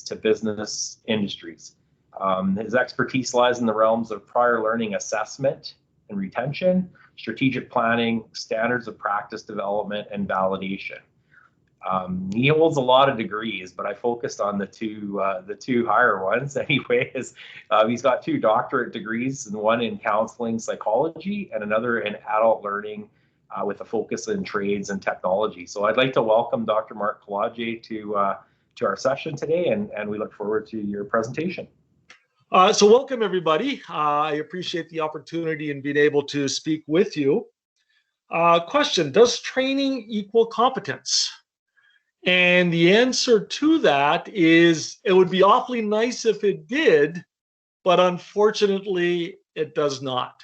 to business industries. His expertise lies in the realms of prior learning assessment and retention, strategic planning, standards of practice development, and validation. He holds a lot of degrees, but I focused on the two higher ones. Anyways, he's got 2 doctorate degrees, and one in counseling psychology and another in adult learning with a focus in trades and technology. So I'd like to welcome Dr. Mark Kolodziej to our session today, and we look forward to your presentation. So welcome, everybody. I appreciate the opportunity and being able to speak with you. Question, does training equal competence? And the answer to that is it would be awfully nice if it did, but unfortunately it does not.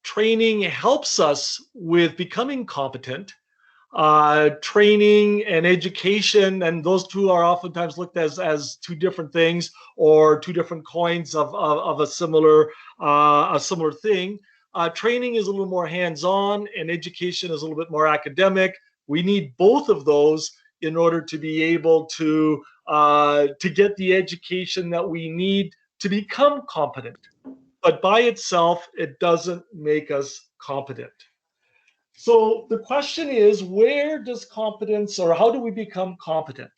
Training helps us with becoming competent. Training and education, and those two are oftentimes looked as 2 different things or 2 different coins of a similar thing. Training is a little more hands-on, and education is a little bit more academic. We need both of those in order to be able to get the education that we need to become competent. But by itself, it doesn't make us competent. So the question is, where does competence, or how do we become competent?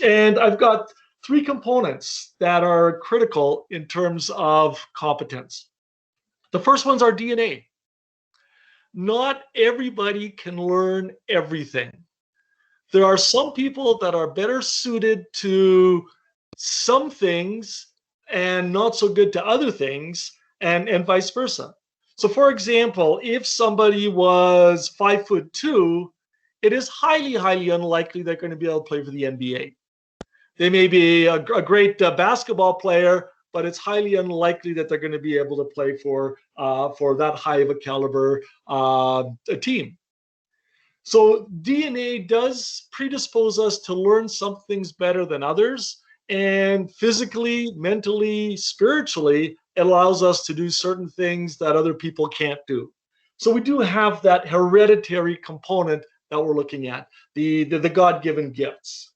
And I've got 3 components that are critical in terms of competence. The first one's our DNA. Not everybody can learn everything. There are some people that are better suited to some things and not so good to other things, and vice versa. So for example, if somebody was 5'2", it is highly, highly unlikely they're going to be able to play for the NBA. They may be a great basketball player, but it's highly unlikely that they're going to be able to play for that high of a caliber a team. So DNA does predispose us to learn some things better than others, and physically, mentally, spiritually, it allows us to do certain things that other people can't do. So we do have that hereditary component that we're looking at, the God-given gifts.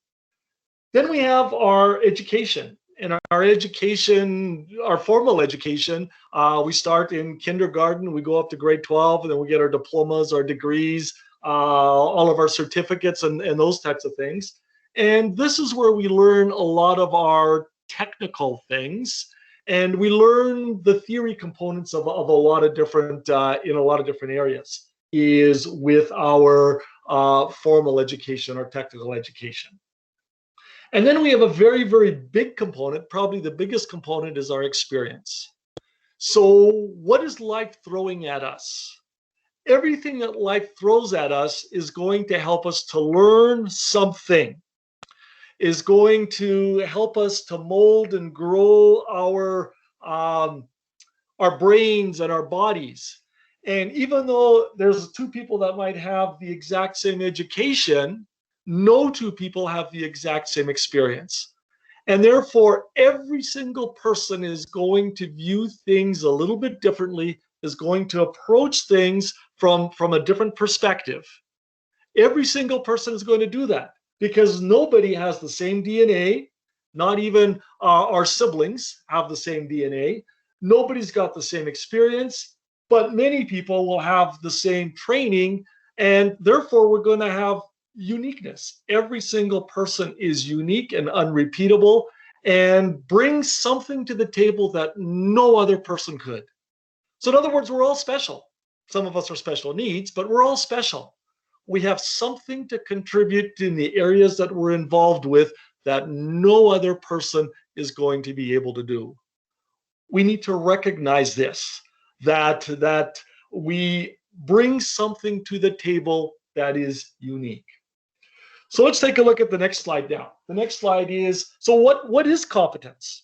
Then we have our education. And our education, our formal education, we start in kindergarten, we go up to grade 12, and then we get our diplomas, our degrees, all of our certificates and those types of things. And this is where we learn a lot of our technical things, and we learn the theory components of a lot of different in a lot of different areas is with our formal education or technical education. And then we have a very, very big component. Probably the biggest component is our experience. So what is life throwing at us? Everything that life throws at us is going to help us to learn something, is going to help us to mold and grow our brains and our bodies. And even though there's 2 people that might have the exact same education, no 2 people have the exact same experience. And therefore, every single person is going to view things a little bit differently, is going to approach things from a different perspective. Every single person is going to do that because nobody has the same DNA. Not even our siblings have the same DNA. Nobody's got the same experience, but many people will have the same training, and therefore we're going to have uniqueness. Every single person is unique and unrepeatable and brings something to the table that no other person could. So in other words, we're all special. Some of us are special needs, but we're all special. We have something to contribute in the areas that we're involved with that no other person is going to be able to do. We need to recognize this, that we bring something to the table that is unique. So let's take a look at the next slide now. The next slide is, so what is competence?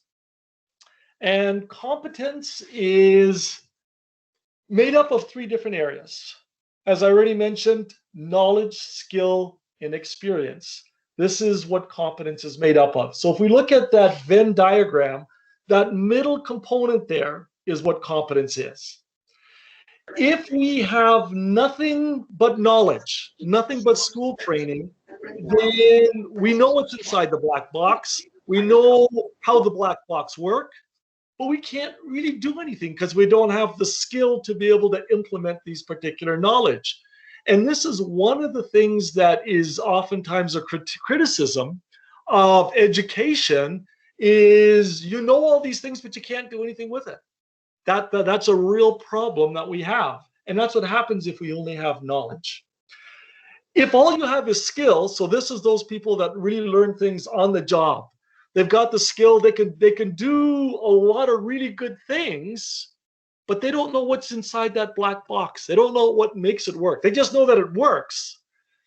And competence is made up of 3 different areas. As I already mentioned, knowledge, skill, and experience. This is what competence is made up of. So if we look at that Venn diagram, that middle component there is what competence is. If we have nothing but knowledge, nothing but school training, then we know what's inside the black box. We know how the black box work, but we can't really do anything because we don't have the skill to be able to implement these particular knowledge. And this is one of the things that is oftentimes a criticism of education is you know all these things, but you can't do anything with it. That's a real problem that we have. And that's what happens if we only have knowledge. If all you have is skill, so this is those people that really learn things on the job. They've got the skill, they can do a lot of really good things, but they don't know what's inside that black box. They don't know what makes it work. They just know that it works.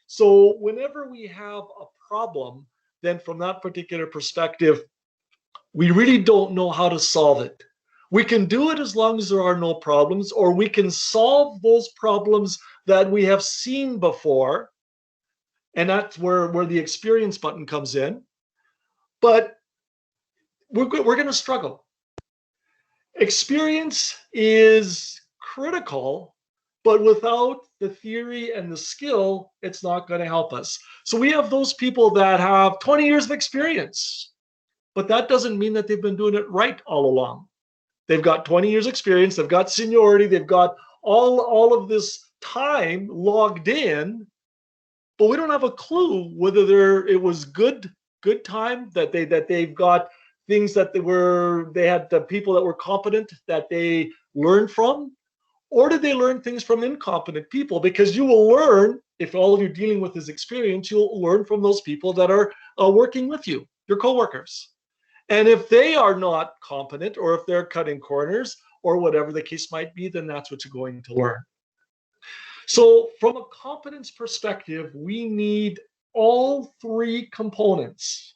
So whenever we have a problem, then from that particular perspective, we really don't know how to solve it. We can do it as long as there are no problems, or we can solve those problems that we have seen before. And that's where the experience button comes in. But we're going to struggle. Experience is critical, but without the theory and the skill, it's not going to help us. So we have those people that have 20 years of experience, but that doesn't mean that they've been doing it right all along. They've got 20 years experience, they've got seniority, they've got all of this time logged in, but we don't have a clue whether it was good time that they've got things that they had the people that were competent that they learned from, or did they learn things from incompetent people? Because you will learn, if all you're dealing with is experience, you'll learn from those people that are working with you, your coworkers. And if they are not competent, or if they're cutting corners, or whatever the case might be, then that's what you're going to learn. So from a competence perspective, we need all three components.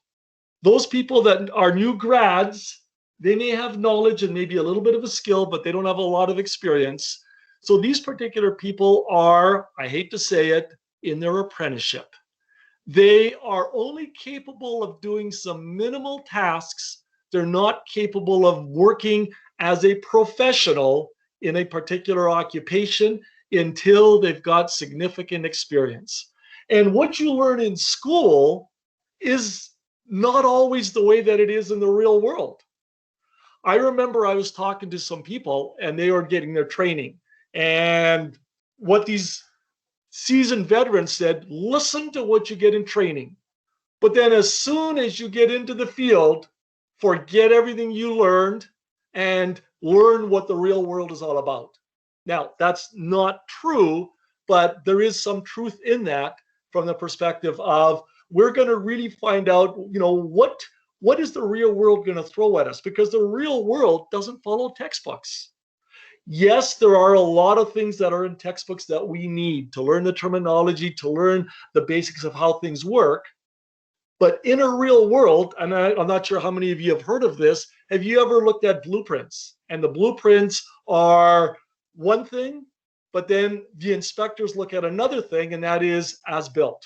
Those people that are new grads, they may have knowledge and maybe a little bit of a skill, but they don't have a lot of experience. So these particular people are, I hate to say it, in their apprenticeship. They are only capable of doing some minimal tasks. They're not capable of working as a professional in a particular occupation until they've got significant experience. And what you learn in school is not always the way that it is in the real world. I remember I was talking to some people and they were getting their training. And what these seasoned veterans said, listen to what you get in training. But then as soon as you get into the field, forget everything you learned and learn what the real world is all about. Now, that's not true, but there is some truth in that from the perspective of we're going to really find out, what is the real world going to throw at us? Because the real world doesn't follow textbooks. Yes, there are a lot of things that are in textbooks that we need to learn the terminology, to learn the basics of how things work. But in a real world, and I'm not sure how many of you have heard of this, have you ever looked at blueprints? And the blueprints are one thing, but then the inspectors look at another thing, and that is as built.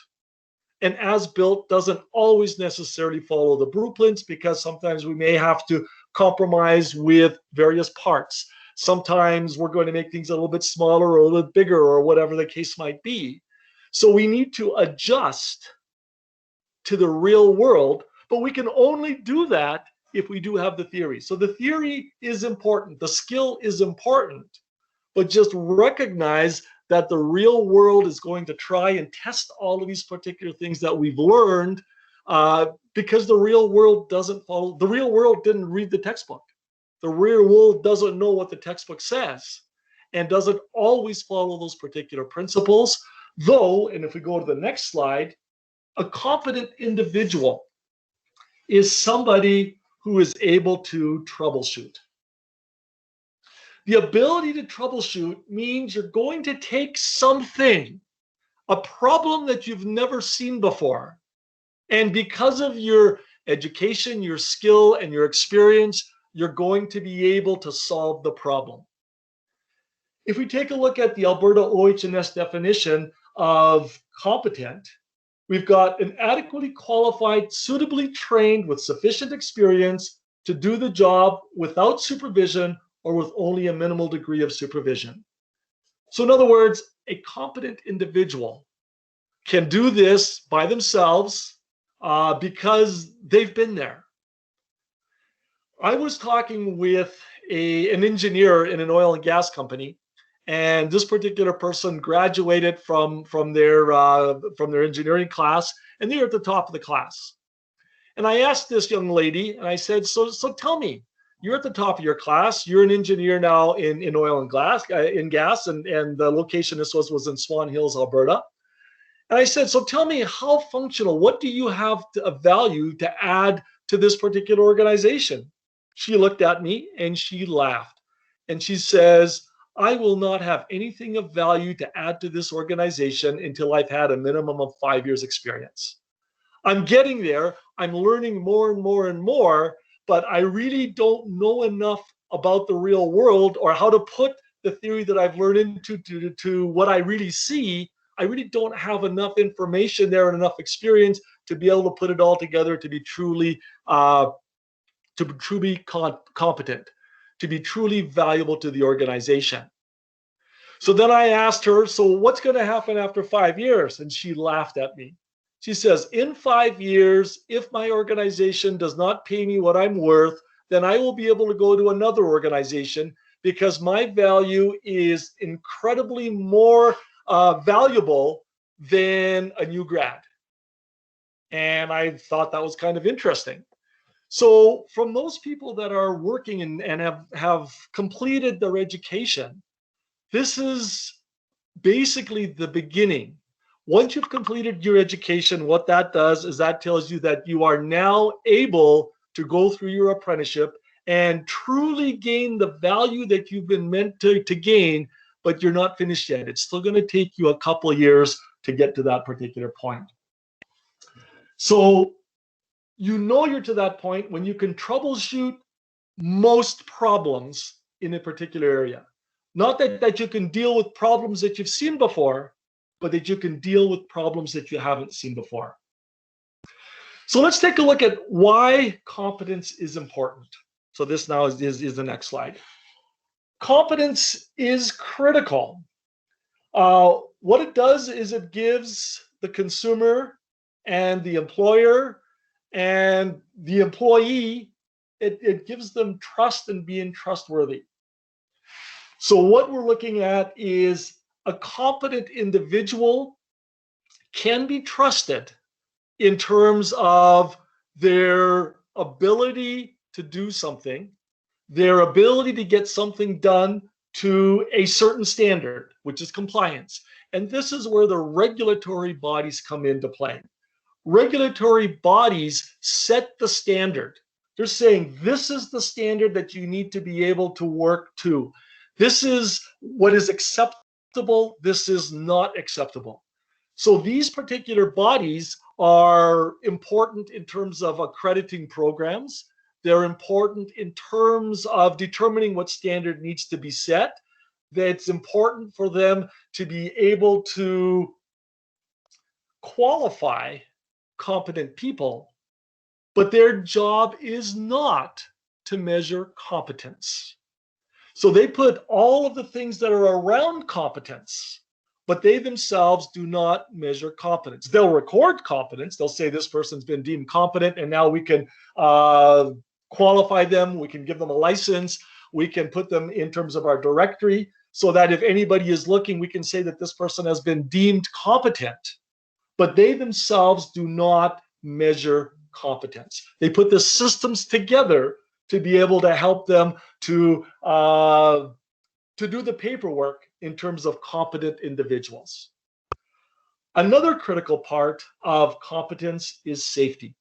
And as built doesn't always necessarily follow the blueprints because sometimes we may have to compromise with various parts. Sometimes we're going to make things a little bit smaller or a little bit bigger or whatever the case might be. So we need to adjust to the real world, but we can only do that if we do have the theory. So the theory is important, the skill is important, but just recognize that the real world is going to try and test all of these particular things that we've learned because the real world doesn't follow. The real world didn't read the textbook. The real world doesn't know what the textbook says and doesn't always follow those particular principles. Though, and if we go to the next slide, a competent individual is somebody who is able to troubleshoot. The ability to troubleshoot means you're going to take something, a problem that you've never seen before, and because of your education, your skill, and your experience, you're going to be able to solve the problem. If we take a look at the Alberta OH&S definition of competent, we've got an adequately qualified, suitably trained with sufficient experience to do the job without supervision or with only a minimal degree of supervision. So in other words, a competent individual can do this by themselves because they've been there. I was talking with an engineer in an oil and gas company, and this particular person graduated from their engineering class, and they're at the top of the class. And I asked this young lady, and I said, "So tell me, you're at the top of your class. You're an engineer now in oil and gas, and the location this was in Swan Hills, Alberta." And I said, "So tell me, how functional? What do you have of value to add to this particular organization?" She looked at me and she laughed, and she says, "I will not have anything of value to add to this organization until I've had a minimum of 5 years experience. I'm getting there. I'm learning more and more and more, but I really don't know enough about the real world or how to put the theory that I've learned into to what I really see. I really don't have enough information there and enough experience to be able to put it all together to be competent, to be truly valuable to the organization." So then I asked her, "So what's going to happen after 5 years?" And she laughed at me. She says, "In 5 years, if my organization does not pay me what I'm worth, then I will be able to go to another organization because my value is incredibly more valuable than a new grad." And I thought that was kind of interesting. So from those people that are working and have completed their education, this is basically the beginning. Once you've completed your education, what that does is that tells you that you are now able to go through your apprenticeship and truly gain the value that you've been meant to gain, but you're not finished yet. It's still going to take you a couple of years to get to that particular point. So you know you're to that point when you can troubleshoot most problems in a particular area. Not that you can deal with problems that you've seen before, but that you can deal with problems that you haven't seen before. So let's take a look at why competence is important. So this now is the next slide. Competence is critical. What it does is it gives the consumer and the employer and the employee, it gives them trust in being trustworthy. So what we're looking at is a competent individual can be trusted in terms of their ability to do something, their ability to get something done to a certain standard, which is compliance. And this is where the regulatory bodies come into play. Regulatory bodies set the standard. They're saying this is the standard that you need to be able to work to. This is what is acceptable. This is not acceptable. So these particular bodies are important in terms of accrediting programs. They're important in terms of determining what standard needs to be set. It's important for them to be able to qualify competent people, but their job is not to measure competence. So they put all of the things that are around competence, but they themselves do not measure competence. They'll record competence. They'll say this person's been deemed competent, and now we can qualify them. We can give them a license. We can put them in terms of our directory so that if anybody is looking, we can say that this person has been deemed competent. But they themselves do not measure competence. They put the systems together to be able to help them to do the paperwork in terms of competent individuals. Another critical part of competence is safety.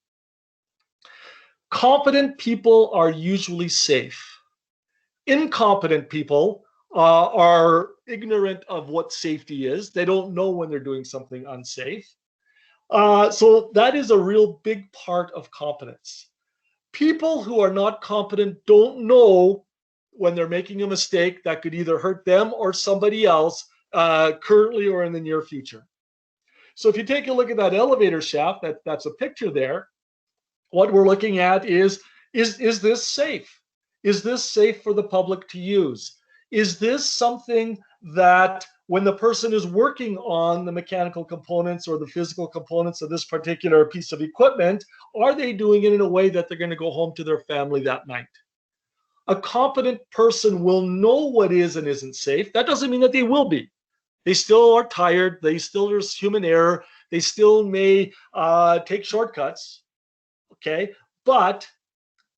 Competent people are usually safe. Incompetent people are ignorant of what safety is. They don't know when they're doing something unsafe. So that is a real big part of competence. People who are not competent don't know when they're making a mistake that could either hurt them or somebody else currently or in the near future. So if you take a look at that elevator shaft, that's a picture there. What we're looking at is this safe? Is this safe for the public to use? Is this something that when the person is working on the mechanical components or the physical components of this particular piece of equipment, are they doing it in a way that they're going to go home to their family that night? A competent person will know what is and isn't safe. That doesn't mean that they will be. They still are tired. There's human error. They still may take shortcuts. Okay, but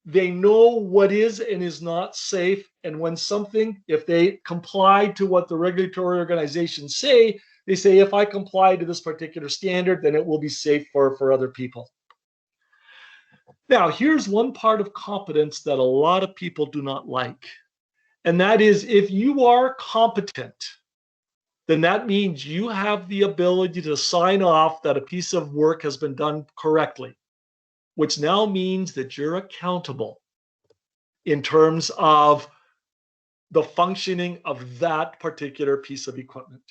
they know what is and is not safe. And when something, if they comply to what the regulatory organizations say, they say, if I comply to this particular standard, then it will be safe for other people. Now, here's one part of competence that a lot of people do not like. And that is, if you are competent, then that means you have the ability to sign off that a piece of work has been done correctly, which now means that you're accountable in terms of the functioning of that particular piece of equipment.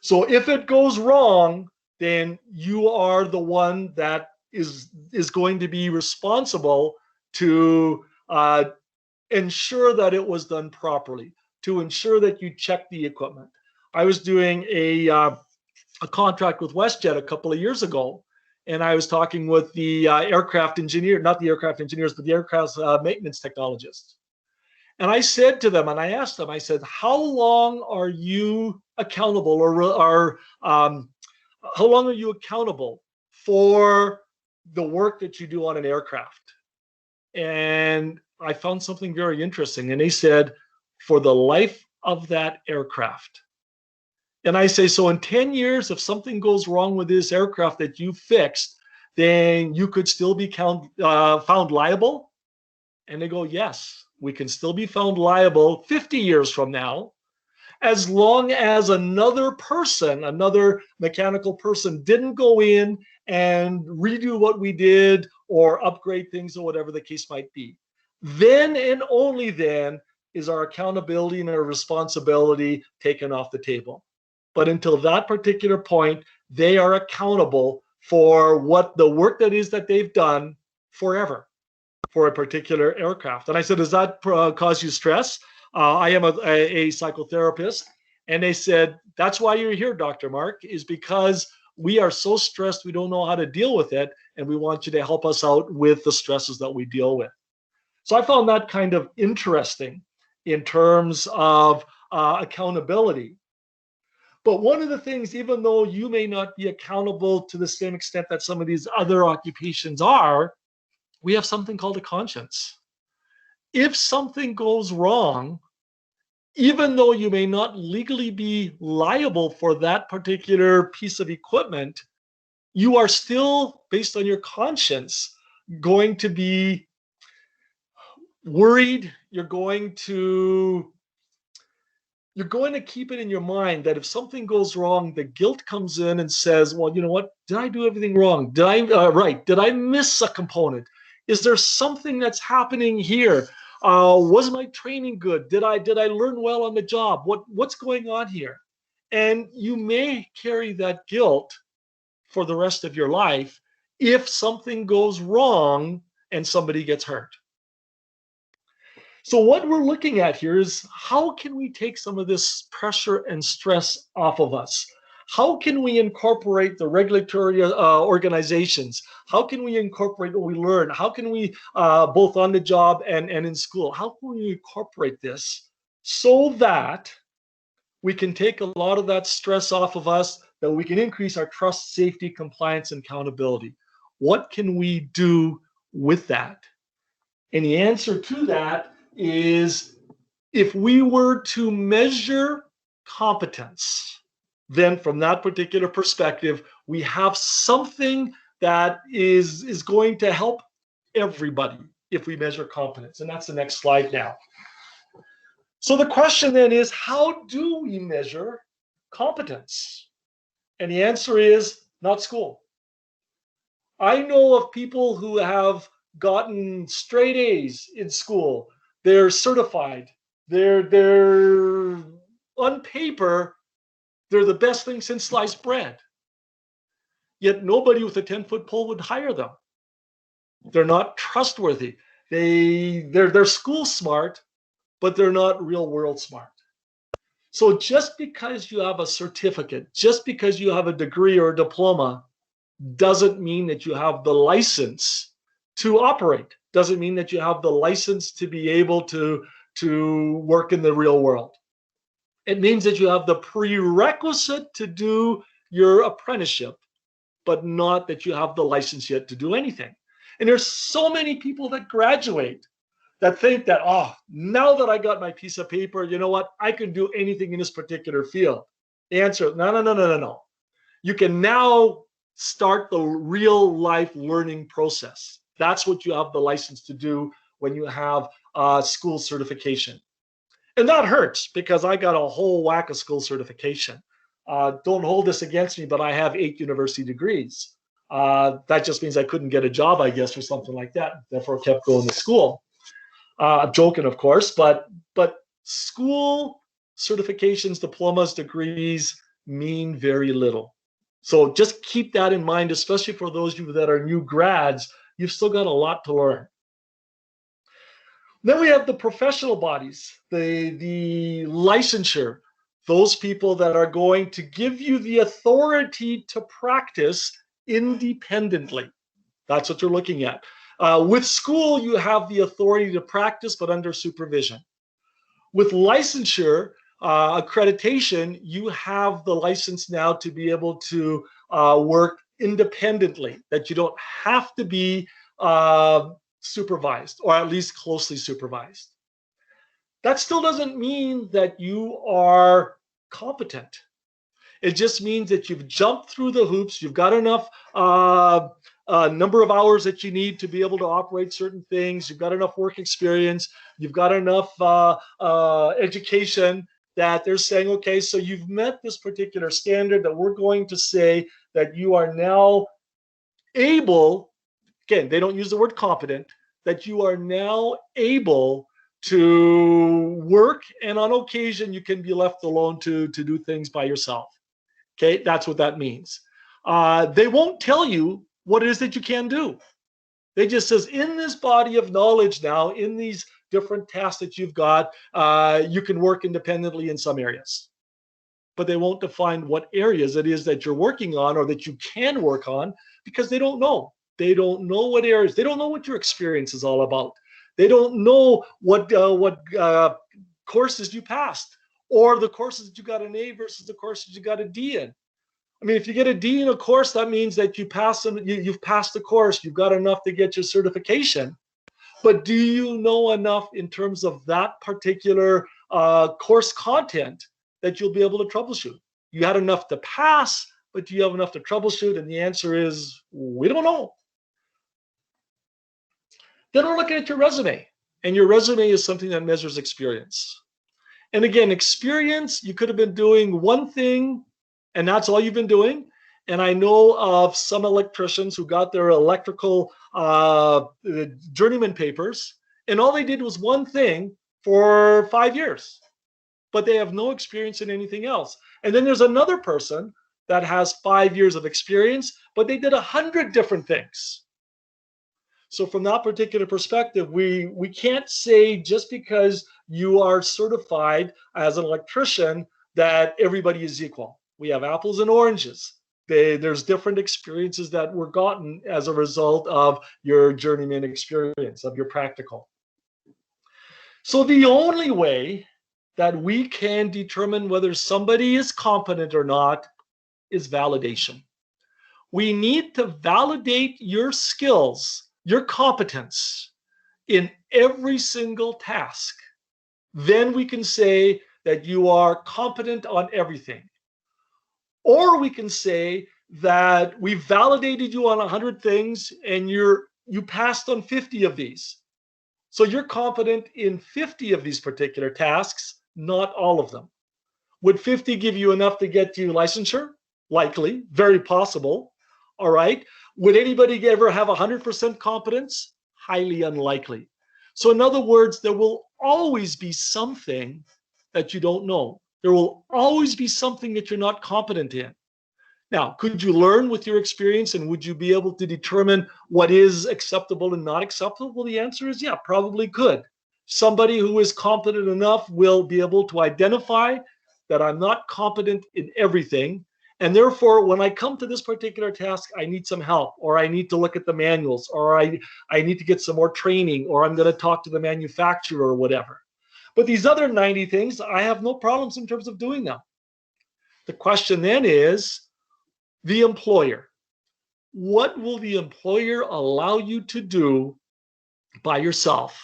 So if it goes wrong, then you are the one that is going to be responsible to ensure that it was done properly, to ensure that you check the equipment. I was doing a contract with WestJet a couple of years ago, and I was talking with the aircraft engineer, not the aircraft engineers, but the aircraft maintenance technologists. And I said to them, and I asked them, I said, how long are you accountable, or how long are you accountable for the work that you do on an aircraft? And I found something very interesting. And they said, for the life of that aircraft. And I say, so in 10 years, if something goes wrong with this aircraft that you fixed, then you could still be found liable? And they go, yes, we can still be found liable 50 years from now, as long as another person, another mechanical person, didn't go in and redo what we did or upgrade things or whatever the case might be. Then and only then is our accountability and our responsibility taken off the table. But until that particular point, they are accountable for what the work that is that they've done forever for a particular aircraft. And I said, does that cause you stress? I am a psychotherapist. And they said, that's why you're here, Dr. Mark, is because we are so stressed, we don't know how to deal with it. And we want you to help us out with the stresses that we deal with. So I found that kind of interesting in terms of accountability. But one of the things, even though you may not be accountable to the same extent that some of these other occupations are, we have something called a conscience. If something goes wrong, even though you may not legally be liable for that particular piece of equipment, you are still, based on your conscience, going to be worried. You're going to keep it in your mind that if something goes wrong, the guilt comes in and says, well, you know what? Did I do everything wrong? Did I miss a component? Is there something that's happening here? Was my training good? Did I learn well on the job? What's going on here? And you may carry that guilt for the rest of your life if something goes wrong and somebody gets hurt. So what we're looking at here is, how can we take some of this pressure and stress off of us? How can we incorporate the regulatory organizations? How can we incorporate what we learn? How can we, both on the job and in school, how can we incorporate this so that we can take a lot of that stress off of us, that we can increase our trust, safety, compliance, and accountability? What can we do with that? And the answer to that is, if we were to measure competence, then from that particular perspective, we have something that is going to help everybody if we measure competence. And that's the next slide now. So the question then is, how do we measure competence? And the answer is not school. I know of people who have gotten straight A's in school. They're certified. They're on paper, they're the best thing since sliced bread. Yet nobody with a 10-foot pole would hire them. They're not trustworthy. They're school smart, but they're not real world smart. So just because you have a certificate, just because you have a degree or a diploma, doesn't mean that you have the license to operate. doesn't mean that you have the license to be able to work in the real world. It means that you have the prerequisite to do your apprenticeship, but not that you have the license yet to do anything. And there's so many people that graduate that think that, oh, now that I got my piece of paper, you know what? I can do anything in this particular field. The answer, no, no, no, no, no, no. You can now start the real life learning process. That's what you have the license to do when you have school certification. And that hurts because I got a whole whack of school certification. Don't hold this against me, but I have 8 university degrees. That just means I couldn't get a job, I guess, or something like that. Therefore, I kept going to school. I'm joking, of course, but school certifications, diplomas, degrees mean very little. So just keep that in mind, especially for those of you that are new grads. You've still got a lot to learn. Then we have the professional bodies, the licensure, those people that are going to give you the authority to practice independently. That's what you're looking at. With school, you have the authority to practice, but under supervision. With licensure, accreditation, you have the license now to be able to work independently, that you don't have to be supervised, or at least closely supervised. That still doesn't mean that you are competent. It just means that you've jumped through the hoops, you've got enough number of hours that you need to be able to operate certain things, you've got enough work experience, you've got enough education that they're saying, okay, so you've met this particular standard that we're going to say that you are now able, again, they don't use the word competent, that you are now able to work, and on occasion you can be left alone to do things by yourself. Okay, that's what that means. They won't tell you what it is that you can do. They just says, in this body of knowledge now, in these different tasks that you've got, you can work independently in some areas. But they won't define what areas it is that you're working on or that you can work on, because they don't know. They don't know what areas. They don't know what your experience is all about. They don't know what courses you passed, or the courses that you got an A versus the courses you got a D in. I mean, if you get a D in a course, that means that you pass them, you've passed the course, you've got enough to get your certification. But do you know enough in terms of that particular course content that you'll be able to troubleshoot? You had enough to pass, but do you have enough to troubleshoot? And the answer is, we don't know. Then we're looking at your resume. And your resume is something that measures experience. And again, experience, you could have been doing one thing, and that's all you've been doing. And I know of some electricians who got their electrical journeyman papers, and all they did was one thing for 5 years, but they have no experience in anything else. And then there's another person that has 5 years of experience, but they did 100 different things. So from that particular perspective, we can't say just because you are certified as an electrician that everybody is equal. We have apples and oranges. There's different experiences that were gotten as a result of your journeyman experience, of your practical. So the only way that we can determine whether somebody is competent or not is validation. We need to validate your skills, your competence in every single task. Then we can say that you are competent on everything. Or we can say that we validated you on 100 things and you passed on 50 of these. So you're competent in 50 of these particular tasks, not all of them. Would 50 give you enough to get you licensure? Likely, very possible. All right. Would anybody ever have 100% competence? Highly unlikely. So in other words, there will always be something that you don't know. There will always be something that you're not competent in. Now, could you learn with your experience, and would you be able to determine what is acceptable and not acceptable? Well, the answer is yeah, probably could. Somebody who is competent enough will be able to identify that I'm not competent in everything, And therefore, when I come to this particular task, I need some help, or I need to look at the manuals, or I need to get some more training, or I'm going to talk to the manufacturer or whatever. But these other 90 things, I have no problems in terms of doing them. The question then is the employer. What will the employer allow you to do by yourself?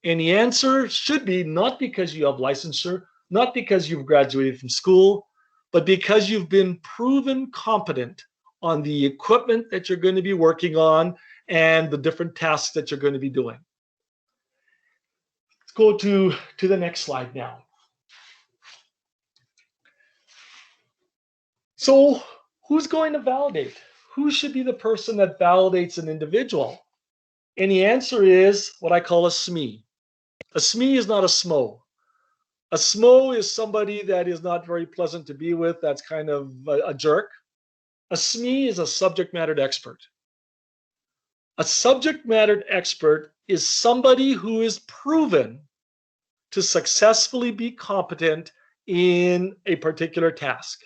And the answer should be not because you have licensure, not because you've graduated from school, but because you've been proven competent on the equipment that you're going to be working on and the different tasks that you're going to be doing. Let's go to the next slide now. So who's going to validate? Who should be the person that validates an individual? And the answer is what I call a SME. A SME is not a SMO. A SMO is somebody that is not very pleasant to be with, that's kind of a jerk. A SME is a subject matter expert. A subject matter expert is somebody who is proven to successfully be competent in a particular task.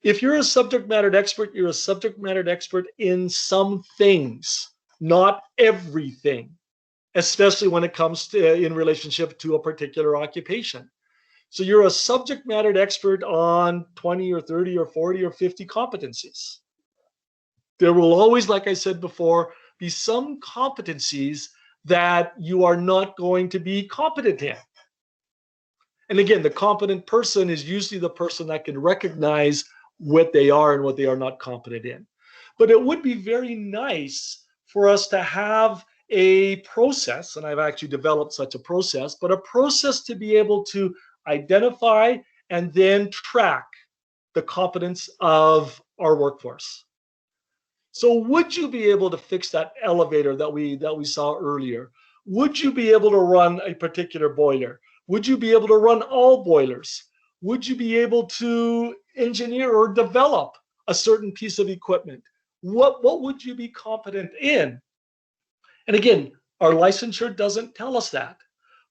If you're a subject matter expert, you're a subject matter expert in some things, not everything, especially when it comes to in relationship to a particular occupation. So you're a subject matter expert on 20 or 30 or 40 or 50 competencies. There will always, like I said before, be some competencies that you are not going to be competent in. And again, the competent person is usually the person that can recognize what they are and what they are not competent in. But it would be very nice for us to have a process, and I've actually developed such a process, but a process to be able to identify and then track the competence of our workforce. So would you be able to fix that elevator that we saw earlier? Would you be able to run a particular boiler? Would you be able to run all boilers? Would you be able to engineer or develop a certain piece of equipment? What would you be competent in? And again, our licensure doesn't tell us that.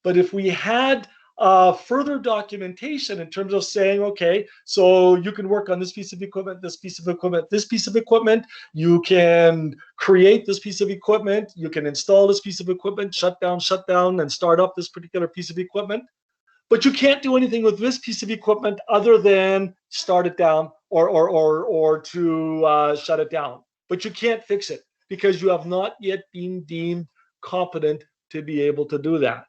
But if we had further documentation in terms of saying, okay, so you can work on this piece of equipment, this piece of equipment, this piece of equipment, you can create this piece of equipment, you can install this piece of equipment, shut down, and start up this particular piece of equipment. But you can't do anything with this piece of equipment other than start it down or to shut it down. But you can't fix it because you have not yet been deemed competent to be able to do that.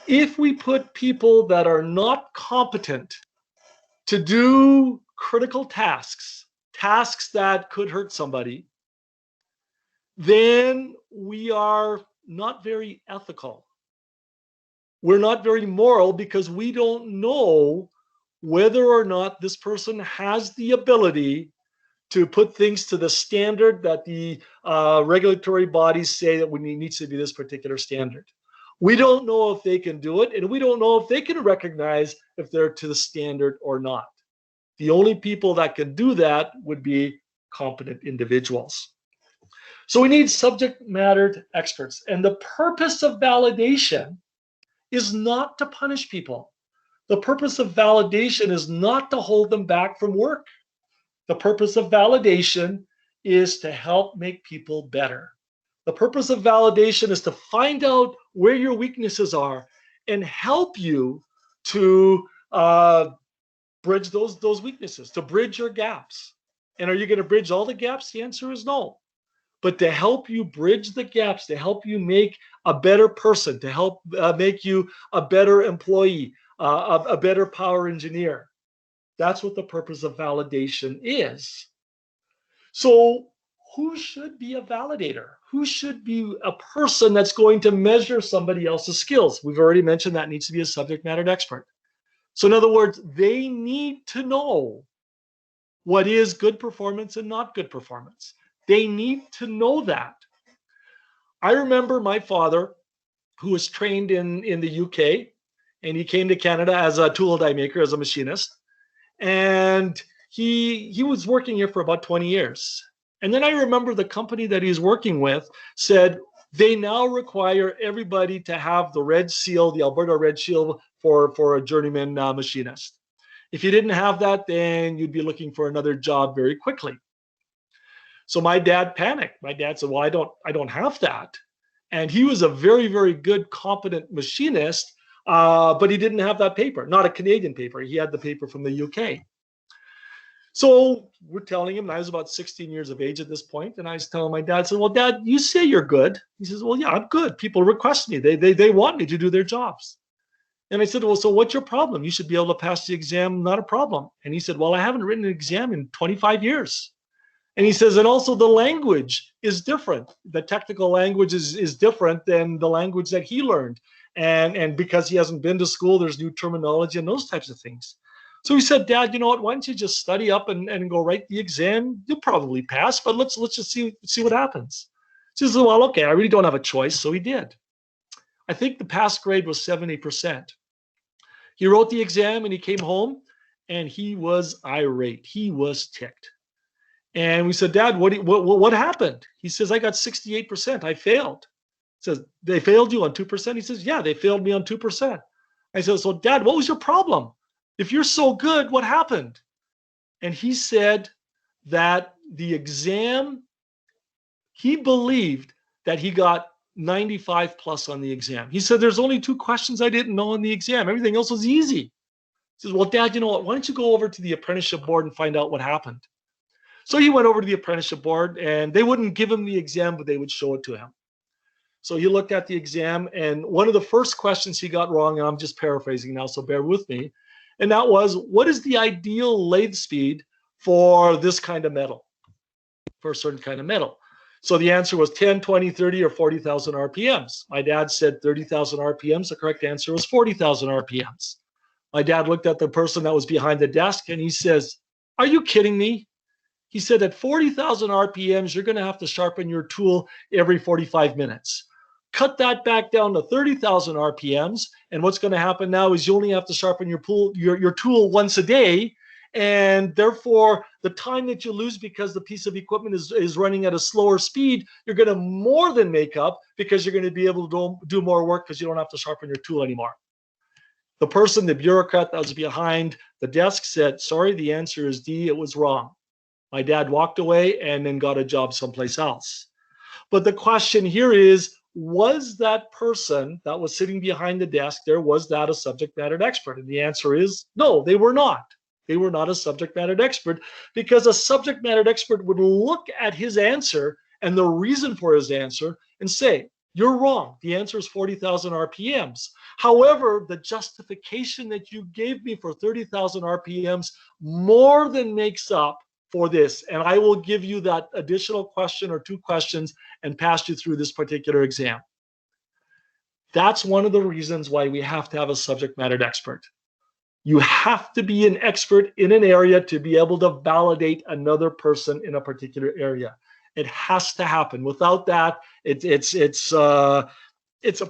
If we put people that are not competent to do critical tasks, tasks that could hurt somebody, then we are not very ethical. We're not very moral because we don't know whether or not this person has the ability to put things to the standard that the regulatory bodies say that needs to be this particular standard. We don't know if they can do it, and we don't know if they can recognize if they're to the standard or not. The only people that can do that would be competent individuals. So we need subject matter experts. And the purpose of validation is not to punish people. The purpose of validation is not to hold them back from work. The purpose of validation is to help make people better. The purpose of validation is to find out where your weaknesses are and help you to bridge those weaknesses, to bridge your gaps. And are you going to bridge all the gaps? The answer is no. But to help you bridge the gaps, to help you make a better person, to help make you a better employee, a better power engineer. That's what the purpose of validation is. So who should be a validator? Who should be a person that's going to measure somebody else's skills? We've already mentioned that needs to be a subject matter expert. So in other words, they need to know what is good performance and not good performance. They need to know that. I remember my father, who was trained in the UK, and he came to Canada as a tool die maker, as a machinist. And he was working here for about 20 years. And then I remember the company that he's working with said they now require everybody to have the red seal, the Alberta red seal for a journeyman machinist. If you didn't have that, then you'd be looking for another job very quickly. So my dad panicked. My dad said, well, I don't have that. And he was a very, very good, competent machinist, but he didn't have that paper, not a Canadian paper. He had the paper from the UK. So we're telling him, and I was about 16 years of age at this point, and I was telling my dad, I said, well, Dad, you say you're good. He says, well, yeah, I'm good. People request me. They want me to do their jobs. And I said, well, so what's your problem? You should be able to pass the exam, not a problem. And he said, well, I haven't written an exam in 25 years. And he says, and also the language is different. The technical language is different than the language that he learned. And because he hasn't been to school, there's new terminology and those types of things. So he said, Dad, you know what? Why don't you just study up and go write the exam? You'll probably pass, but let's just see what happens. He says, well, okay, I really don't have a choice. So he did. I think the pass grade was 70%. He wrote the exam and he came home and he was irate. He was ticked. And we said, Dad, what happened? He says, I got 68%. I failed. He says, they failed you on 2%? He says, yeah, they failed me on 2%. I said, so Dad, what was your problem? If you're so good, what happened? And he said that the exam, he believed that he got 95 plus on the exam. He said, there's only 2 questions I didn't know on the exam. Everything else was easy. He says, well, Dad, you know what? Why don't you go over to the apprenticeship board and find out what happened? So he went over to the apprenticeship board and they wouldn't give him the exam, but they would show it to him. So he looked at the exam and one of the first questions he got wrong, and I'm just paraphrasing now, so bear with me, and that was, what is the ideal lathe speed for this kind of metal, for a certain kind of metal? So the answer was 10, 20, 30, or 40,000 RPMs. My dad said 30,000 RPMs. The correct answer was 40,000 RPMs. My dad looked at the person that was behind the desk and he says, are you kidding me? He said at 40,000 RPMs, you're going to have to sharpen your tool every 45 minutes. Cut that back down to 30,000 RPMs. And what's going to happen now is you only have to sharpen your tool once a day. And therefore, the time that you lose because the piece of equipment is running at a slower speed, you're going to more than make up because you're going to be able to do more work because you don't have to sharpen your tool anymore. The person, the bureaucrat that was behind the desk said, sorry, the answer is D, it was wrong. My dad walked away and then got a job someplace else. But the question here is, was that person that was sitting behind the desk there, was that a subject matter expert? And the answer is no, they were not. They were not a subject matter expert because a subject matter expert would look at his answer and the reason for his answer and say, you're wrong. The answer is 40,000 RPMs. However, the justification that you gave me for 30,000 RPMs more than makes up for this. And I will give you that additional question or 2 questions and pass you through this particular exam. That's one of the reasons why we have to have a subject matter expert. You have to be an expert in an area to be able to validate another person in a particular area. It has to happen. Without that, it's a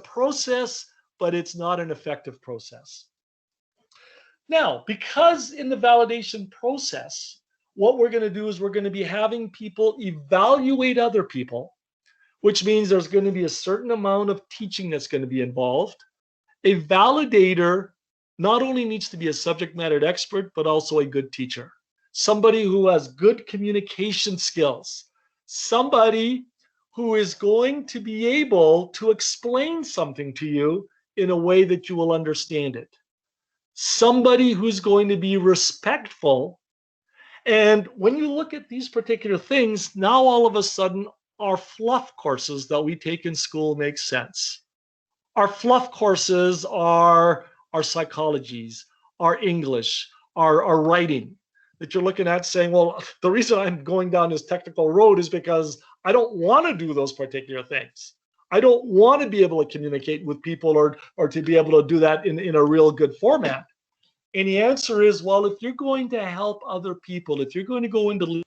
process, but it's not an effective process. Now, because in the validation process, what we're going to do is we're going to be having people evaluate other people, which means there's going to be a certain amount of teaching that's going to be involved. A validator not only needs to be a subject matter expert, but also a good teacher, somebody who has good communication skills, somebody who is going to be able to explain something to you in a way that you will understand it, somebody who's going to be respectful. And when you look at these particular things, now all of a sudden, our fluff courses that we take in school make sense. Our fluff courses are our psychologies, our English, our writing, that you're looking at saying, well, the reason I'm going down this technical road is because I don't want to do those particular things. I don't want to be able to communicate with people or to be able to do that in a real good format. And the answer is, well, if you're going to help other people, if you're going to go into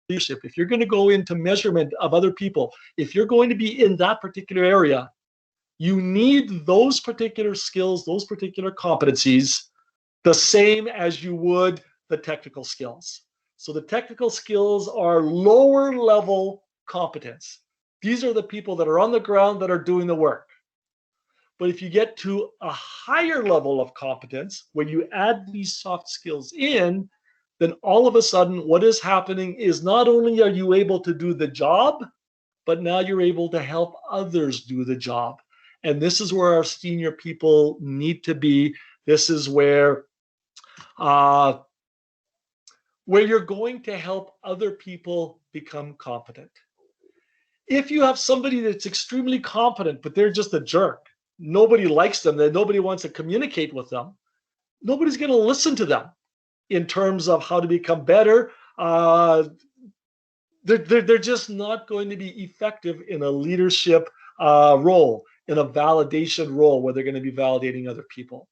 leadership, if you're going to go into measurement of other people, if you're going to be in that particular area, you need those particular skills, those particular competencies, the same as you would the technical skills. So the technical skills are lower level competence. These are the people that are on the ground that are doing the work. But if you get to a higher level of competence, where you add these soft skills in, then all of a sudden what is happening is not only are you able to do the job, but now you're able to help others do the job. And this is where our senior people need to be. This is where you're going to help other people become competent. If you have somebody that's extremely competent, but they're just a jerk, nobody likes them, that nobody wants to communicate with them, nobody's going to listen to them in terms of how to become better. They're just not going to be effective in a leadership role, in a validation role where they're going to be validating other people.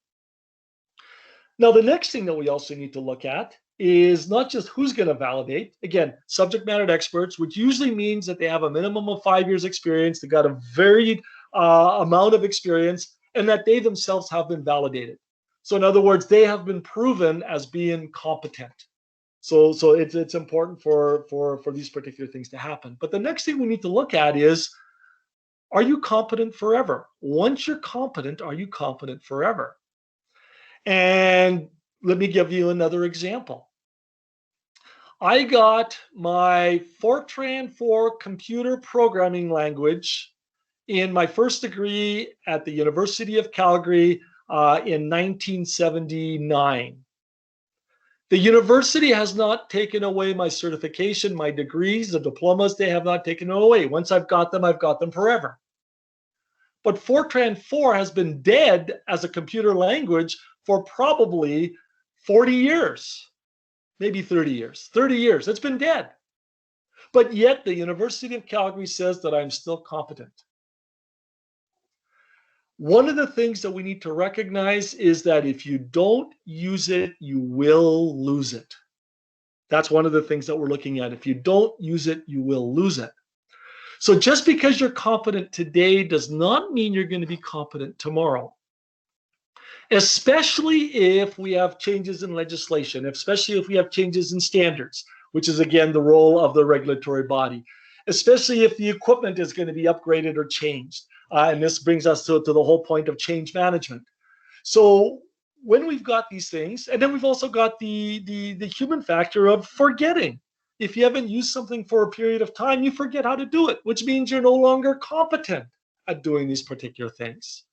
Now, the next thing that we also need to look at is not just who's going to validate. Again, subject matter experts, which usually means that they have a minimum of 5 years experience, they've got a varied amount of experience, and that they themselves have been validated. So in other words, they have been proven as being competent. So it's important for these particular things to happen. But the next thing we need to look at is, are you competent forever? Once you're competent, are you competent forever? And let me give you another example. I got my Fortran 4 computer programming language in my first degree at the University of Calgary in 1979. The university has not taken away my certification, my degrees, the diplomas, they have not taken away. Once I've got them forever. But Fortran 4 has been dead as a computer language for probably 40 years, maybe 30 years. 30 years, it's been dead. But yet the University of Calgary says that I'm still competent. One of the things that we need to recognize is that if you don't use it, you will lose it. That's one of the things that we're looking at. If you don't use it, you will lose it. So just because you're competent today does not mean you're going to be competent tomorrow. Especially if we have changes in legislation, especially if we have changes in standards, which is again the role of the regulatory body, especially if the equipment is going to be upgraded or changed. And this brings us to the whole point of change management. So when we've got these things, and then we've also got the human factor of forgetting. If you haven't used something for a period of time, you forget how to do it, which means you're no longer competent at doing these particular things.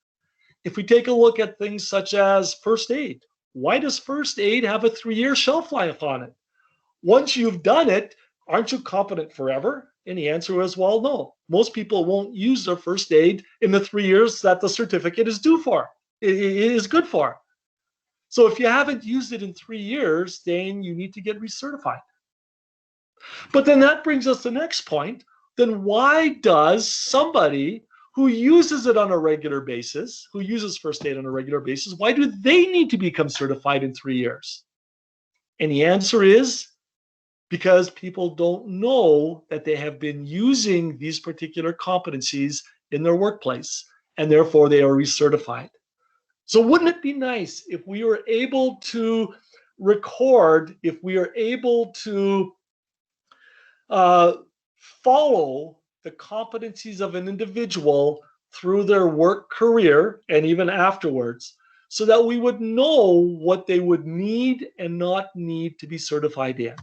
If we take a look at things such as first aid, why does first aid have a 3-year shelf life on it? Once you've done it, aren't you competent forever? And the answer is, well, no. Most people won't use their first aid in the 3 years that the certificate is due for. It is good for. So if you haven't used it in 3 years, then you need to get recertified. But then that brings us to the next point. Then why does somebody who uses it on a regular basis, who uses first aid on a regular basis, why do they need to become certified in 3 years? And the answer is because people don't know that they have been using these particular competencies in their workplace, and therefore they are recertified. So wouldn't it be nice if we were able to record, if we are able to follow the competencies of an individual through their work career and even afterwards, so that we would know what they would need and not need to be certified in.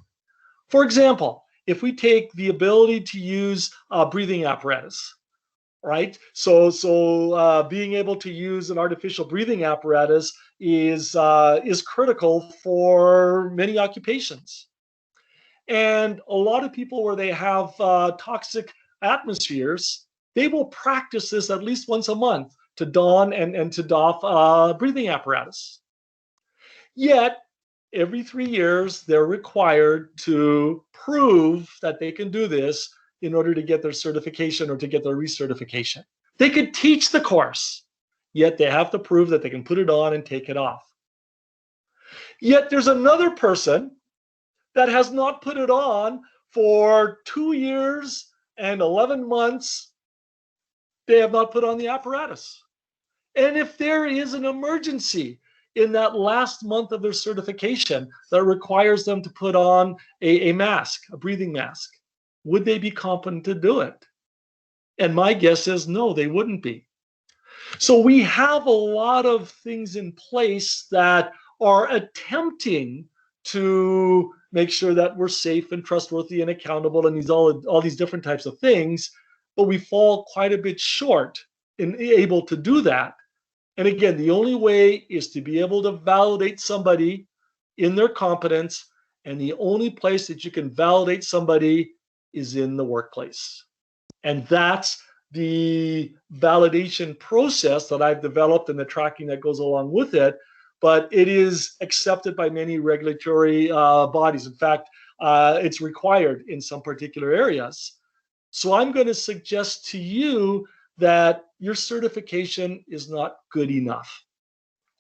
For example, if we take the ability to use a breathing apparatus, right? So being able to use an artificial breathing apparatus is critical for many occupations. And a lot of people where they have toxic atmospheres, they will practice this at least once a month to don and to doff a breathing apparatus. Yet, every 3 years, they're required to prove that they can do this in order to get their certification or to get their recertification. They could teach the course, yet they have to prove that they can put it on and take it off. Yet there's another person that has not put it on for 2 years and 11 months. They have not put on the apparatus. And if there is an emergency in that last month of their certification that requires them to put on a mask, a breathing mask, would they be competent to do it? And my guess is no, they wouldn't be. So we have a lot of things in place that are attempting to make sure that we're safe and trustworthy and accountable and all these different types of things, but we fall quite a bit short in able to do that. And again, the only way is to be able to validate somebody in their competence, and the only place that you can validate somebody is in the workplace. And that's the validation process that I've developed and the tracking that goes along with it. But it is accepted by many regulatory bodies. In fact, it's required in some particular areas. So I'm going to suggest to you that your certification is not good enough.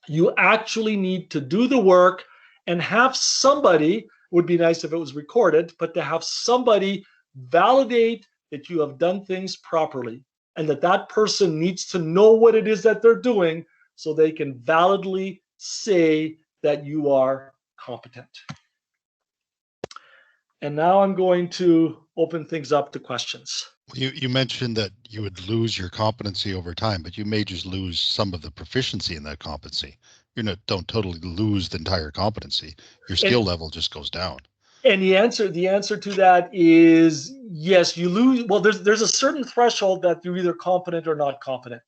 You actually need to do the work and have somebody, would be nice if it was recorded, but to have somebody validate that you have done things properly, and that person needs to know what it is that they're doing so they can validly say that you are competent. And now I'm going to open things up to questions. You mentioned that you would lose your competency over time, but you may just lose some of the proficiency in that competency. Don't totally lose the entire competency. Your skill level just goes down. And the answer to that is yes, you lose. Well, there's a certain threshold that you're either competent or not competent.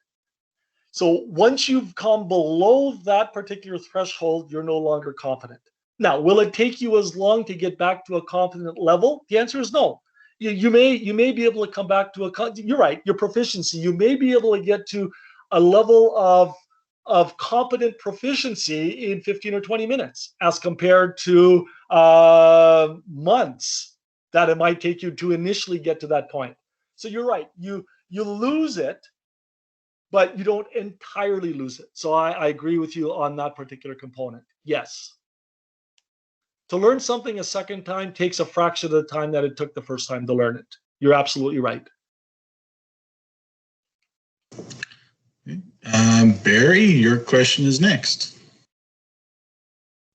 So once you've come below that particular threshold, you're no longer competent. Now, will it take you as long to get back to a competent level? The answer is no. You may be able to come back to you're right, your proficiency. You may be able to get to a level of competent proficiency in 15 or 20 minutes as compared to months that it might take you to initially get to that point. So you're right. You lose it, but you don't entirely lose it. So I agree with you on that particular component. Yes. To learn something a second time takes a fraction of the time that it took the first time to learn it. You're absolutely right. Barry, your question is next.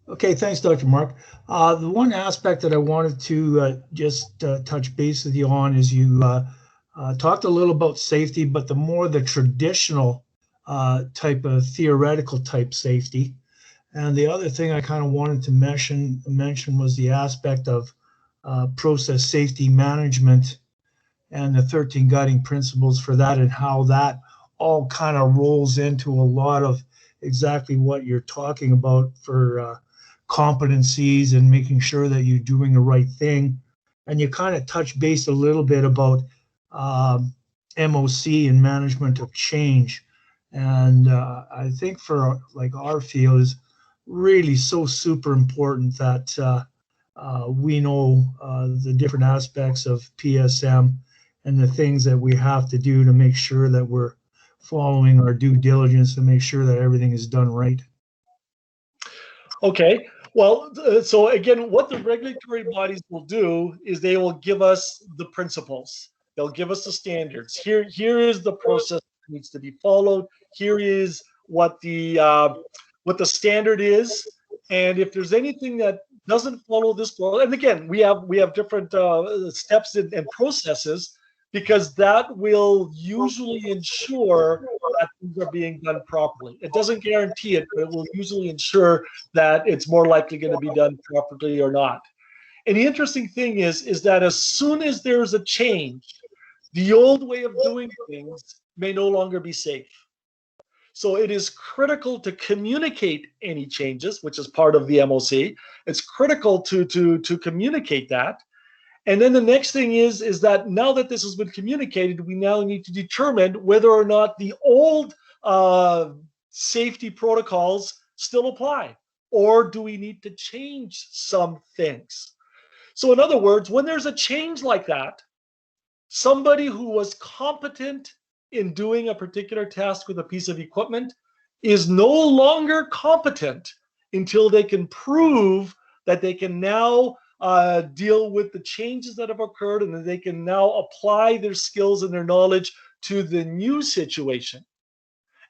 Okay, thanks, Dr. Mark. The one aspect that I wanted to just touch base with you on is you talked a little about safety, but the traditional type of theoretical type safety. And the other thing I kind of wanted to mention was the aspect of process safety management and the 13 guiding principles for that, and how that all kind of rolls into a lot of exactly what you're talking about for competencies and making sure that you're doing the right thing. And you kind of touch base a little bit about MOC and management of change. And I think for like our field is really so super important that we know the different aspects of PSM and the things that we have to do to make sure that we're following our due diligence to make sure that everything is done right. Okay. Well, so again, what the regulatory bodies will do is they will give us the principles. They'll give us the standards. Here is the process that needs to be followed. Here is what the standard is, and if there's anything that doesn't follow this, and again, we have different steps and processes, because that will usually ensure that things are being done properly. It doesn't guarantee it, but it will usually ensure that it's more likely going to be done properly or not. And the interesting thing is that as soon as there's a change, the old way of doing things may no longer be safe. So it is critical to communicate any changes, which is part of the MOC. It's critical to communicate that. And then the next thing is that now that this has been communicated, we now need to determine whether or not the old safety protocols still apply, or do we need to change some things? So in other words, when there's a change like that, somebody who was competent in doing a particular task with a piece of equipment is no longer competent until they can prove that they can now deal with the changes that have occurred, and that they can now apply their skills and their knowledge to the new situation.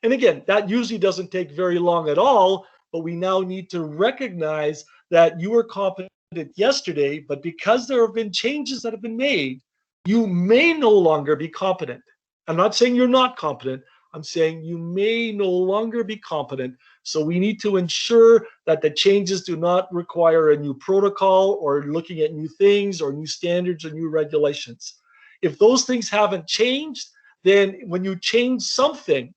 And again, that usually doesn't take very long at all, but we now need to recognize that you were competent yesterday, but because there have been changes that have been made, you may no longer be competent. I'm not saying you're not competent. I'm saying you may no longer be competent. So we need to ensure that the changes do not require a new protocol or looking at new things or new standards or new regulations. If those things haven't changed, then when you change something,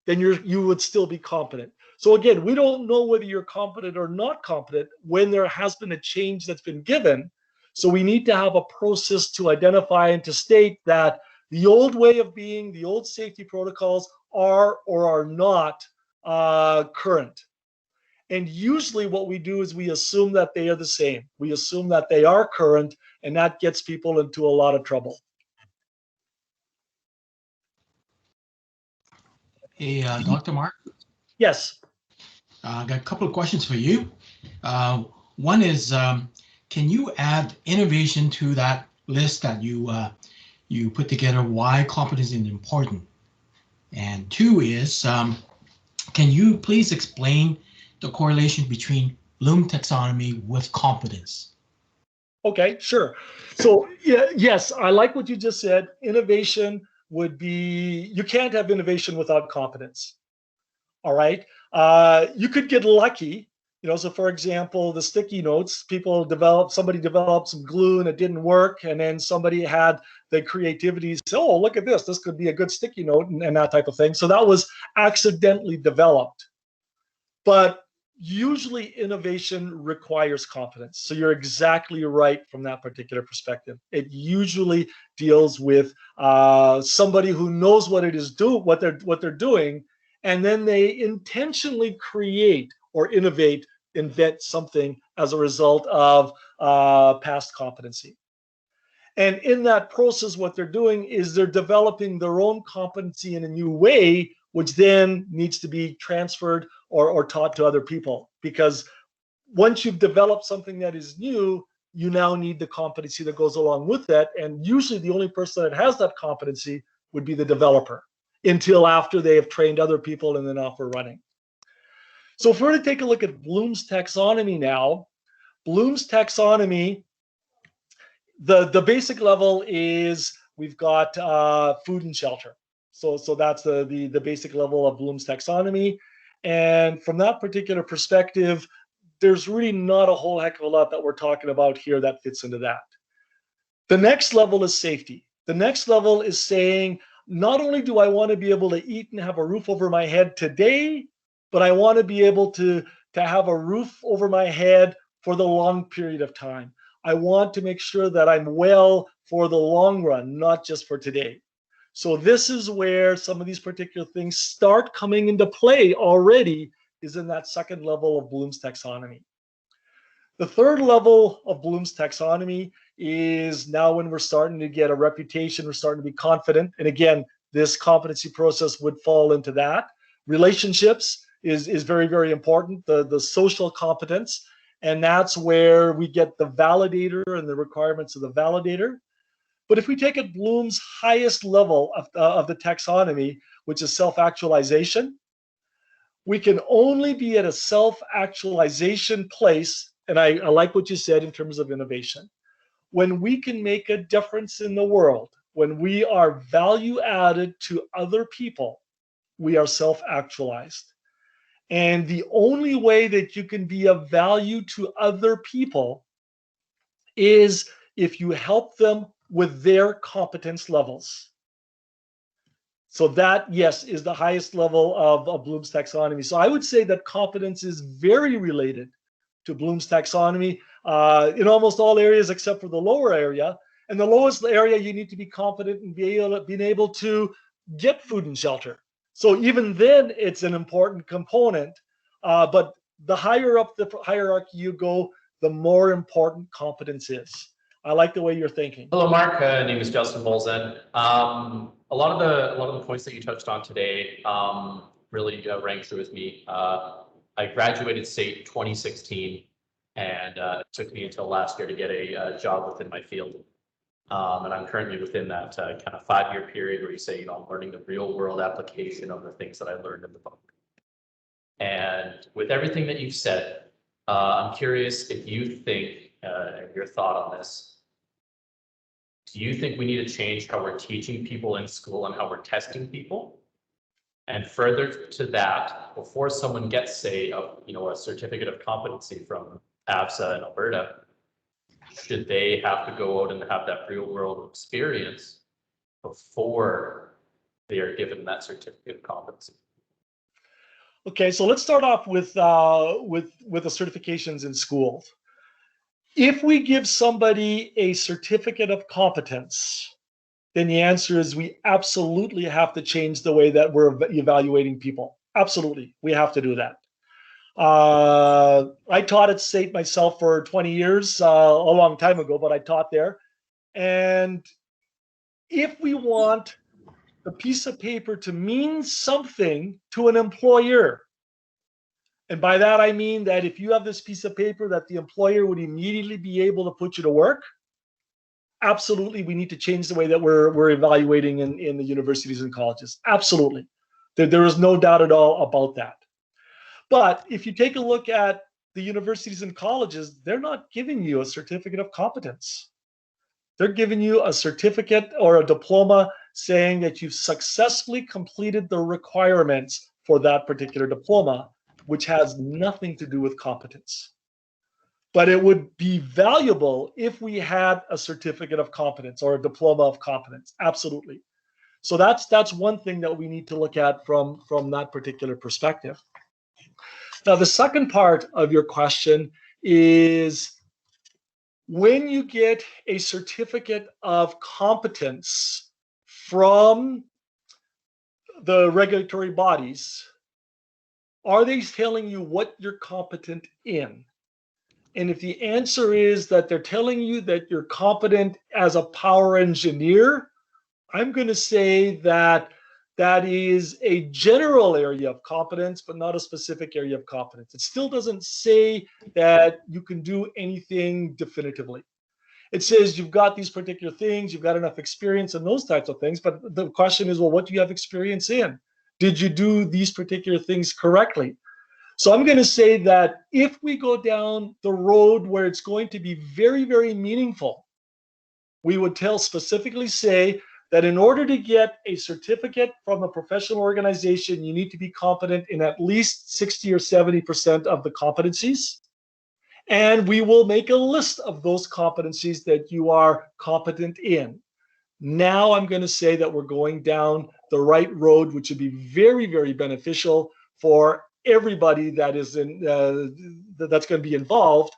then you would still be competent. So again, we don't know whether you're competent or not competent when there has been a change that's been given. So we need to have a process to identify and to state that the old way of being, the old safety protocols are or are not current. And usually what we do is we assume that they are the same. We assume that they are current, and that gets people into a lot of trouble. Hey, Dr. Mark, Yes. I got a couple of questions for you. One is, can you add innovation to that list that you put together, why competence is important? And two is, can you please explain the correlation between Bloom taxonomy with competence? Okay, sure. So yeah, yes, I like what you just said. Innovation would be, you can't have innovation without competence. All right. You could get lucky, so for example, the sticky notes, somebody developed some glue and it didn't work. And then somebody had the creativity to say, oh, look at this. This could be a good sticky note and that type of thing. So that was accidentally developed. But usually innovation requires competence. So you're exactly right from that particular perspective. It usually deals with somebody who knows what they're doing, and then they intentionally create or invent something as a result of past competency. And in that process, what they're doing is they're developing their own competency in a new way, which then needs to be transferred or taught to other people. Because once you've developed something that is new, you now need the competency that goes along with that. And usually the only person that has that competency would be the developer until after they have trained other people and then off we're running. So if we're to take a look at Bloom's taxonomy now, Bloom's taxonomy, the basic level is we've got food and shelter. So that's the basic level of Bloom's taxonomy. And from that particular perspective, there's really not a whole heck of a lot that we're talking about here that fits into that. The next level is safety. The next level is saying, not only do I want to be able to eat and have a roof over my head today, but I want to be able to have a roof over my head for the long period of time. I want to make sure that I'm well for the long run, not just for today. So this is where some of these particular things start coming into play already, is in that second level of Bloom's taxonomy. The third level of Bloom's taxonomy is now when we're starting to get a reputation, we're starting to be confident. And again, this competency process would fall into that. Relationships is very, very important, the social competence. And that's where we get the validator and the requirements of the validator. But if we take it Bloom's highest level of the taxonomy, which is self-actualization, we can only be at a self-actualization place, and I like what you said in terms of innovation, when we can make a difference in the world, when we are value added to other people, we are self-actualized. And the only way that you can be of value to other people is if you help them with their competence levels. So that, yes, is the highest level of Bloom's taxonomy. So I would say that competence is very related to Bloom's taxonomy in almost all areas except for the lower area. And the lowest area, you need to be competent and being able to get food and shelter. So even then, it's an important component. But the higher up the hierarchy you go, the more important competence is. I like the way you're thinking. Hello, Mark. Name is Justin Bolzen. A lot of the points that you touched on today really rang true with me. I graduated SAIT 2016, and it took me until last year to get a job within my field. And I'm currently within that kind of 5-year period where you say, I'm learning the real world application of the things that I learned in the book. And with everything that you've said, I'm curious if you think, your thought on this, do you think we need to change how we're teaching people in school and how we're testing people? And further to that, before someone gets, say, a certificate of competency from ABSA in Alberta, should they have to go out and have that real world experience before they are given that certificate of competency? Okay, so let's start off with the certifications in schools. If we give somebody a certificate of competence, then the answer is we absolutely have to change the way that we're evaluating people. Absolutely, we have to do that. I taught at SAIT myself for 20 years, a long time ago, but I taught there. And if we want the piece of paper to mean something to an employer, and by that I mean that if you have this piece of paper that the employer would immediately be able to put you to work, absolutely we need to change the way that we're evaluating in the universities and colleges. Absolutely. There is no doubt at all about that. But if you take a look at the universities and colleges, they're not giving you a certificate of competence. They're giving you a certificate or a diploma saying that you've successfully completed the requirements for that particular diploma, which has nothing to do with competence. But it would be valuable if we had a certificate of competence or a diploma of competence. Absolutely. So that's one thing that we need to look at from that particular perspective. Now, the second part of your question is, when you get a certificate of competence from the regulatory bodies, are they telling you what you're competent in? And if the answer is that they're telling you that you're competent as a power engineer, I'm going to say that that is a general area of competence, but not a specific area of competence. It still doesn't say that you can do anything definitively. It says you've got these particular things, you've got enough experience and those types of things. But the question is, well, what do you have experience in? Did you do these particular things correctly? So I'm going to say that if we go down the road where it's going to be very, very meaningful, we would specifically say that in order to get a certificate from a professional organization, you need to be competent in at least 60 or 70% of the competencies. And we will make a list of those competencies that you are competent in. Now I'm going to say that we're going down the right road, which would be very, very beneficial for everybody that is that's going to be involved.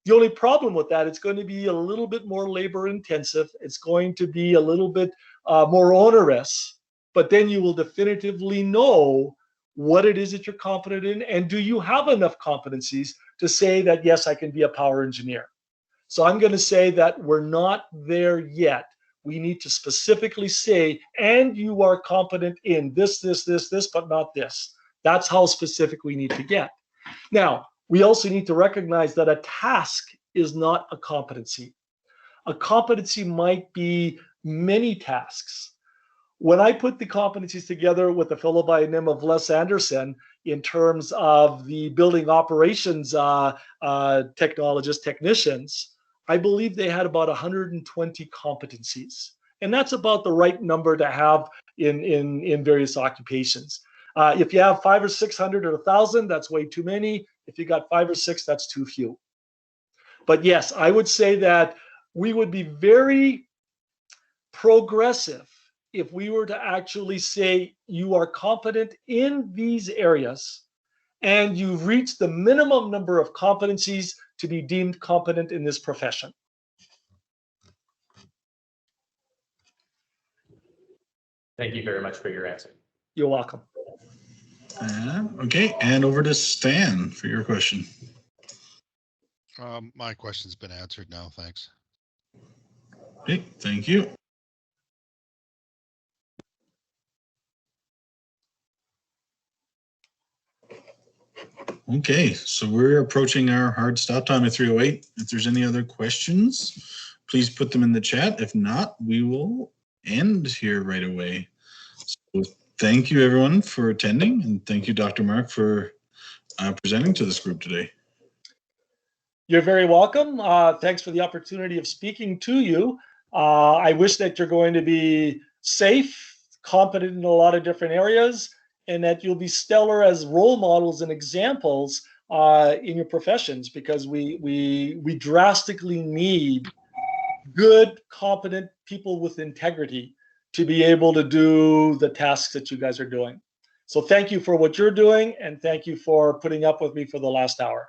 The only problem with that, it's going to be a little bit more labor intensive. It's going to be a little bit more onerous, but then you will definitively know what it is that you're competent in, and do you have enough competencies to say that, yes, I can be a power engineer. So I'm going to say that we're not there yet. We need to specifically say, and you are competent in this, but not this. That's how specific we need to get. Now, we also need to recognize that a task is not a competency. A competency might be many tasks. When I put the competencies together with a fellow by the name of Les Anderson in terms of the building operations technicians, I believe they had about 120 competencies. And that's about the right number to have in various occupations. If you have 500 or 600 or 1,000, that's way too many. If you got 5 or 6, that's too few. But yes, I would say that we would be very progressive if we were to actually say you are competent in these areas and you've reached the minimum number of competencies to be deemed competent in this profession. Thank you very much for your answer. You're welcome. Okay, and over to Stan for your question. My question's been answered now, thanks. Okay, thank you. Okay, so we're approaching our hard stop time at 3:08. If there's any other questions, please put them in the chat. If not, we will end here right away. So thank you everyone for attending, and thank you, Dr. Mark, for presenting to this group today. You're very welcome. Thanks for the opportunity of speaking to you. I wish that you're going to be safe, competent in a lot of different areas, and that you'll be stellar as role models and examples in your professions, because we drastically need good, competent people with integrity to be able to do the tasks that you guys are doing. So thank you for what you're doing, and thank you for putting up with me for the last hour.